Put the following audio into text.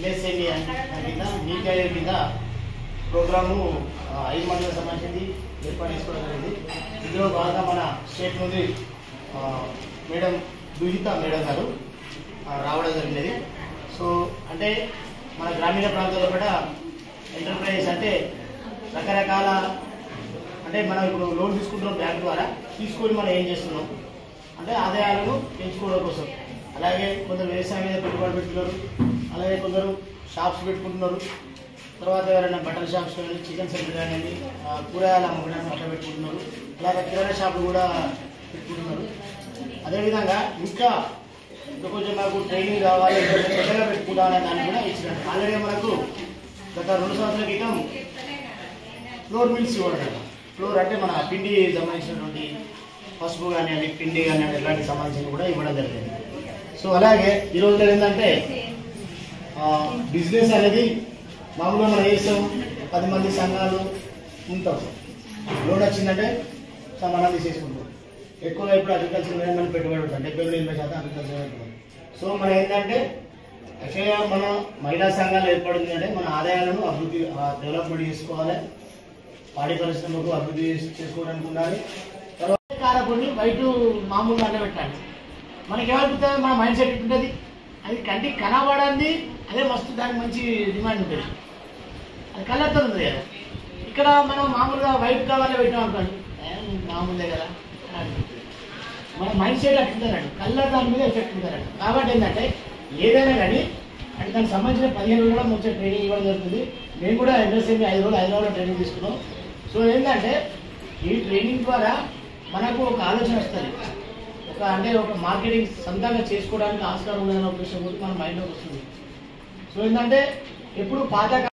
MSME కింద నీతి ఆయోగ్ కింద programme 5 మండలకు సంబంధించింది ఏర్పాటు చేసుకోవడం జరిగింది. ఇందులో భాగంగా మన స్టేట్ నుండి మేడం విహిత మేడం గారు రావడం జరిగినది. సో అంటే మన గ్రామీణ ప్రాంతాల్లో కూడా ఎంటర్ప్రైజెస్ అంటే రకరకాల అంటే మనం ఇప్పుడు లోన్ తీసుకుంటున్నాం బ్యాంక్ ద్వారా, తీసుకొని మనం ఏం చేస్తున్నాం అంటే ఆదాయాలను పెంచుకోవడం కోసం. అలాగే కొందరు వ్యవసాయం మీద పెట్టుబడి పెట్టుకున్నారు, అలాగే కొందరు షాప్స్ పెట్టుకుంటున్నారు, తర్వాత ఎవరైనా బట్టల షాప్స్ కానీ చికెన్ సెంటర్ కానీ కూరగాయలు అమ్మడానికి అట్లా పెట్టుకుంటున్నారు, అలాగే కిరాణా షాపులు కూడా పెట్టుకుంటున్నారు. అదేవిధంగా ఇంకా కొంచెం మాకు ట్రైనింగ్ కావాలి పెద్దగా పెట్టుకుంటామనే దాన్ని కూడా ఇచ్చినారు. ఆల్రెడీ మనకు గత 2 సంవత్సరాల క్రితం ఫ్లోర్ మిల్స్ ఇవ్వడం. ఫ్లోర్ అంటే మన పిండి సంబంధించినటువంటి పసుపు కానివ్వండి, పిండి కానివ్వండి, ఇలాంటికి సంబంధించిన కూడా ఇవ్వడం జరిగింది. సో అలాగే ఈ రోజులో ఏంటంటే బిజినెస్ అనేది మామూలుగా మనం చేస్తాం, 10 మంది సంఘాలు ఉంటాం, లోన్ వచ్చిందంటే మనం తీసేసుకుంటాం. ఎక్కువగా ఇప్పుడు అగ్రికల్చర్ మీద మనం పెట్టుబడి పెడతాం, 70-80% అగ్రికల్చర్ పెట్టుబడి. సో మనం ఏంటంటే యాక్చువల్గా మన మహిళా సంఘాలు ఏర్పడింది అంటే మన ఆదాయాలను అభివృద్ధి డెవలప్మెంట్ చేసుకోవాలి, పాడి పరిశ్రమకు అభివృద్ధి చేసుకోవడానికి ఉండాలి. తర్వాత కారపొడిని బయట మామూలుగా పెట్టాలి. మనకి ఏమనిపిస్తుంది, మన మైండ్ సెట్ ఉంటుంది, అది కంటికి కనబడింది అదే మస్తు, దానికి మంచి డిమాండ్ ఉంటుంది, అది కళ్ళతో ఉంది కదా. ఇక్కడ మనం మామూలుగా వైట్ కావాలో పెట్టాం అనుకోండి, మామూలుదే కదా అనిపిస్తుంది. మన మైండ్ సెట్ అట్లుంటారండి, కలర్ దాని మీద ఎఫెక్ట్ ఉంటారండి. కాబట్టి ఏంటంటే ఏదైనా కానీ అంటే దానికి సంబంధించిన 15 రోజులు కూడా మంచిగా ట్రైనింగ్ ఇవ్వడం జరుగుతుంది. మేము కూడా MSME 5 రోజులు హైదరాబాద్లో ట్రైనింగ్ తీసుకున్నాం. సో ఏంటంటే ఈ ట్రైనింగ్ ద్వారా మనకు ఒక ఆలోచన వస్తుంది, అంటే ఒక మార్కెటింగ్ సొంతంగా చేసుకోవడానికి ఆస్కారం ఉందనే ఉద్దేశం కూడా మన మైండ్లోకి వస్తుంది. సో ఏంటంటే ఎప్పుడు పాత